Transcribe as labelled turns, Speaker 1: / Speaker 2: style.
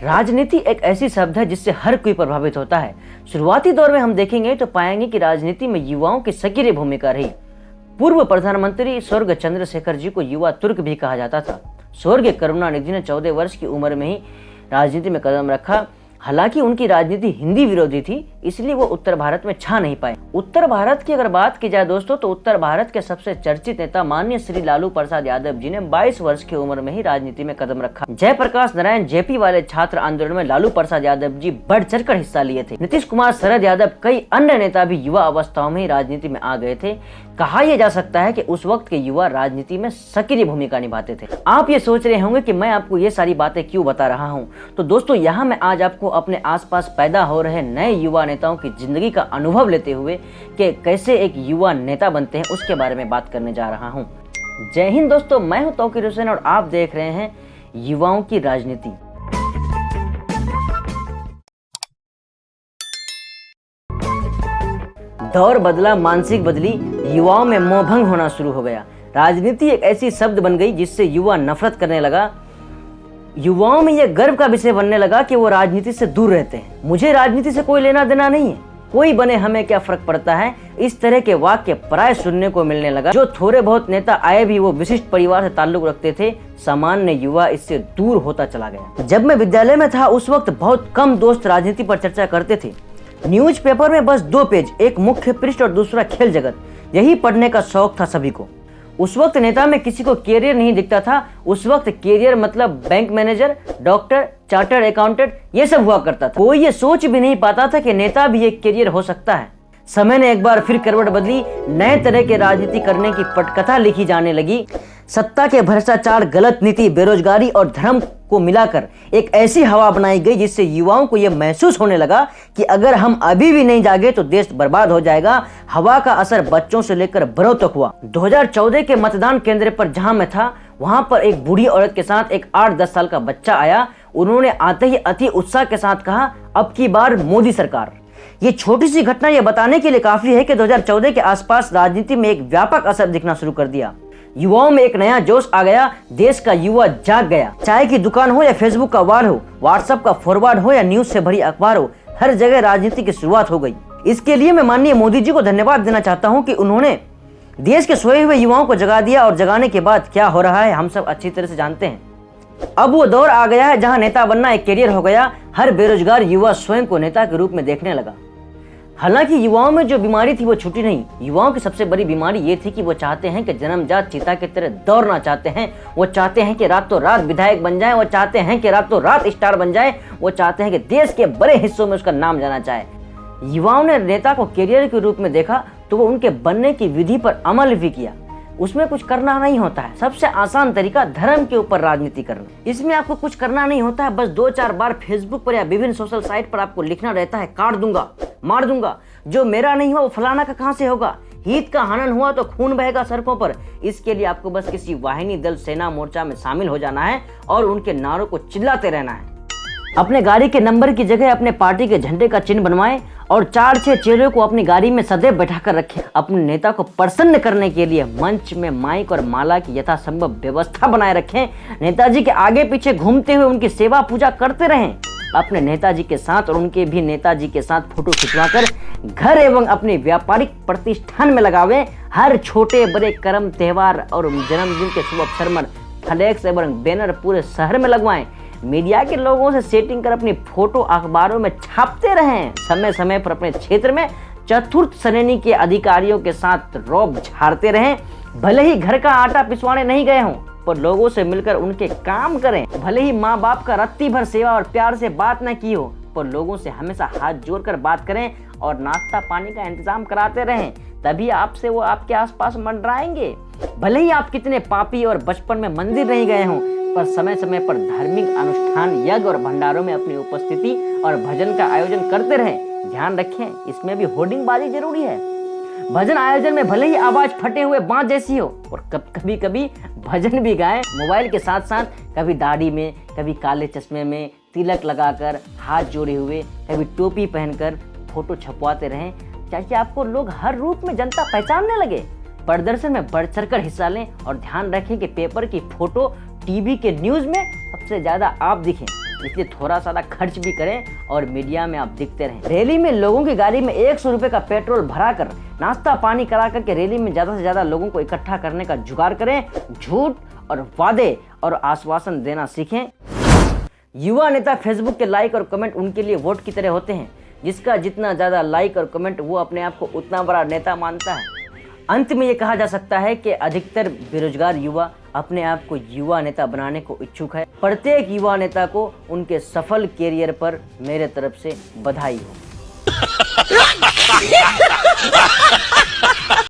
Speaker 1: राजनीति एक ऐसी शब्द है जिससे हर कोई प्रभावित होता है। शुरुआती दौर में हम देखेंगे तो पाएंगे कि राजनीति में युवाओं की सक्रिय भूमिका रही। पूर्व प्रधानमंत्री स्वर्गीय चंद्रशेखर जी को युवा तुर्क भी कहा जाता था। स्वर्गीय करुणानिधि ने 14 वर्ष की उम्र में ही राजनीति में कदम रखा। हालांकि उनकी राजनीति हिंदी विरोधी थी, इसलिए वो उत्तर भारत में छा नहीं पाए। उत्तर भारत की अगर बात की जाए दोस्तों, तो उत्तर भारत के सबसे चर्चित नेता माननीय श्री लालू प्रसाद यादव जी ने 22 वर्ष की उम्र में ही राजनीति में कदम रखा। जयप्रकाश नारायण जेपी वाले छात्र आंदोलन में लालू प्रसाद यादव जी बढ़ चढ़कर हिस्सा लिए थे। नीतीश कुमार, शरद यादव, कई अन्य नेता भी युवा अवस्थाओं में ही राजनीति में आ गए थे। कहा यह जा सकता है कि उस वक्त के युवा राजनीति में सक्रिय भूमिका निभाते थे। आप ये सोच रहे होंगे कि मैं आपको ये सारी बातें क्यों बता रहा हूँ। तो दोस्तों, यहाँ मैं आज आपको अपने आसपास पैदा हो रहे नए युवा नेताओं की जिंदगी का अनुभव लेते हुए कि कैसे एक युवा नेता बनते हैं, उसके बारे में बात करने जा रहा हूँ। जय हिंद दोस्तों, मैं हूँ तौकीर हुसैन और आप देख रहे हैं युवाओं की राजनीति। दौर बदला, मानसिक बदली, युवाओं में मोहभंग होना शुरू हो गया। राजनीति एक ऐसी शब्द बन गई जिससे युवा नफरत करने लगा। युवाओं में यह गर्व का विषय बनने लगा कि वो राजनीति से दूर रहते हैं। मुझे राजनीति से कोई लेना देना नहीं है, कोई बने हमें क्या फर्क पड़ता है। इस तरह के वाक्य प्राय सुनने को मिलने लगा। जो थोड़े बहुत नेता आए भी वो विशिष्ट परिवार से ताल्लुक रखते थे। सामान्य युवा इससे दूर होता चला गया। जब मैं विद्यालय में था उस वक्त बहुत कम दोस्त राजनीति पर चर्चा करते थे। न्यूज़पेपर में बस 2 पेज, एक मुख्य पृष्ठ और दूसरा खेल जगत, यही पढ़ने का शौक था सभी को। उस वक्त नेता में किसी को कैरियर नहीं दिखता था। उस वक्त कैरियर मतलब bank manager, doctor, chartered accountant, ये सब हुआ करता था। कोई ये सोच भी नहीं पाता था कि नेता भी एक कैरियर हो सकता है। समय ने एक बार फिर करवट बदली। नए तरह के राजनीति करने की पटकथा लिखी जाने लगी। सत्ता के भ्रष्टाचार, गलत नीति, बेरोजगारी और धर्म को मिलाकर एक ऐसी हवा बनाई गई जिससे युवाओं को यह महसूस होने लगा कि अगर हम अभी भी नहीं जागे तो देश बर्बाद हो जाएगा। हवा का असर बच्चों से लेकर बड़ों तक हुआ। 2014 के मतदान केंद्र पर जहां मैं था, वहां पर एक बूढ़ी औरत के साथ एक 8-10 साल का बच्चा आया। उन्होंने आते ही अति उत्साह के साथ कहा, अब की बार मोदी सरकार। ये छोटी सी घटना यह बताने के लिए काफी है कि 2014 के आसपास राजनीति में एक व्यापक असर दिखना शुरू कर दिया। युवाओं में एक नया जोश आ गया। देश का युवा जाग गया। चाय की दुकान हो या फेसबुक का वार हो, व्हाट्सएप का फॉरवर्ड हो या न्यूज से भरी अखबार हो, हर जगह राजनीति की शुरुआत हो गई। इसके लिए मैं माननीय मोदी जी को धन्यवाद देना चाहता हूं कि उन्होंने देश के सोए हुए युवाओं को जगा दिया। और जगाने के बाद क्या हो रहा है हम सब अच्छी तरह से जानते हैं। अब वो दौर आ गया है जहां नेता बनना एक करियर हो गया। हर बेरोजगार युवा स्वयं को नेता के रूप में देखने लगा। हालांकि युवाओं में जो बीमारी थी वो छूटी नहीं। युवाओं की सबसे बड़ी बीमारी ये थी कि वो चाहते हैं कि जन्मजात चीता की तरह दौड़ना चाहते हैं। वो चाहते हैं कि रातों रात विधायक बन जाए। वो चाहते हैं कि रातों रात स्टार बन जाए। वो चाहते हैं कि देश के बड़े हिस्सों में उसका नाम जाना चाहे। युवाओं ने नेता को करियर के रूप में देखा तो वो उनके बनने की विधि पर अमल भी किया। उसमें कुछ करना नहीं होता है। सबसे आसान तरीका धर्म के ऊपर राजनीति करना। इसमें आपको कुछ करना नहीं होता है। बस 2-4 बार फेसबुक पर या विभिन्न सोशल साइट पर आपको लिखना रहता है, काट दूंगा, मार दूंगा, जो मेरा नहीं हुआ वो फलाना का कहां से होगा, हित का हनन हुआ तो खून बहेगा सड़कों पर। इसके लिए आपको बस किसी वाहिनी, दल, सेना, मोर्चा में शामिल हो जाना है और उनके नारों को चिल्लाते रहना है। अपने गाड़ी के नंबर की जगह अपने पार्टी के झंडे का चिन्ह बनवाएं और 4-6 चेहरों को अपनी गाड़ी में सदैव बैठाकर रखें। अपने नेता को प्रसन्न करने के लिए मंच में माइक और माला की यथासंभव व्यवस्था बनाए रखें। नेताजी के आगे पीछे घूमते हुए उनकी सेवा पूजा करते रहें। अपने नेताजी के साथ और उनके भी नेताजी के साथ फोटो खिंचवाकर घर एवं अपने व्यापारिक प्रतिष्ठान में लगावें। हर छोटे बड़े कर्म, त्योहार और जन्मदिन के शुभ अवसर पर फ्लैक्स एवं बैनर पूरे शहर में लगवाएं। मीडिया के लोगों से सेटिंग कर अपनी फोटो अखबारों में छापते रहें। समय समय पर अपने क्षेत्र में चतुर्थ श्रेणी के अधिकारियों के साथ रौब झाड़ते रहें। भले ही घर का आटा पिसवाने नहीं गए हों, पर लोगों से मिलकर उनके काम करें। भले ही माँ बाप का रत्ती भर सेवा और प्यार से बात न की हो, पर लोगों से हमेशा हाथ जोड़कर बात करें और नाश्ता पानी का इंतजाम कराते रहें। तभी आपसे वो आपके आसपास मंडराएंगे। भले ही आप कितने पापी और बचपन में मंदिर नहीं गए हों, पर समय समय पर धार्मिक अनुष्ठान, यज्ञ और भंडारों में अपनी उपस्थिति और भजन का आयोजन करते रहें। ध्यान रखें, इसमें भी होर्डिंगबाजी जरूरी है। भजन आयोजन में भले ही आवाज फटे हुए बांस जैसी हो, और कभी कभी भजन भी गाएं। मोबाइल के साथ साथ कभी दाढ़ी में, कभी काले चश्मे में, तिलक लगाकर, हाथ जोड़े हुए, कभी टोपी पहनकर फोटो छपवाते रहें, ताकि आपको लोग हर रूप में जनता पहचानने लगे। प्रदर्शन में बढ़ चढ़कर हिस्सा लें और ध्यान रखें कि पेपर की फोटो, टीवी के न्यूज में सबसे ज्यादा आप दिखें। इसलिए थोड़ा सा खर्च भी करें और मीडिया में आप दिखते रहें। रैली में लोगों की गाड़ी में 100 रुपए का पेट्रोल भरा कर नाश्ता पानी करा करके रैली में ज्यादा से ज्यादा लोगों को इकट्ठा करने का जुगाड़ करें। झूठ और वादे और आश्वासन देना सीखें। युवा नेता फेसबुक के लाइक और कमेंट उनके लिए वोट की तरह होते हैं। जिसका जितना ज्यादा लाइक और कमेंट वो अपने आप को उतना बड़ा नेता मानता है। अंत में ये कहा जा सकता है कि अधिकतर बेरोजगार युवा अपने आप को युवा नेता बनाने को इच्छुक है। प्रत्येक युवा नेता को उनके सफल कैरियर पर मेरे तरफ से बधाई हो।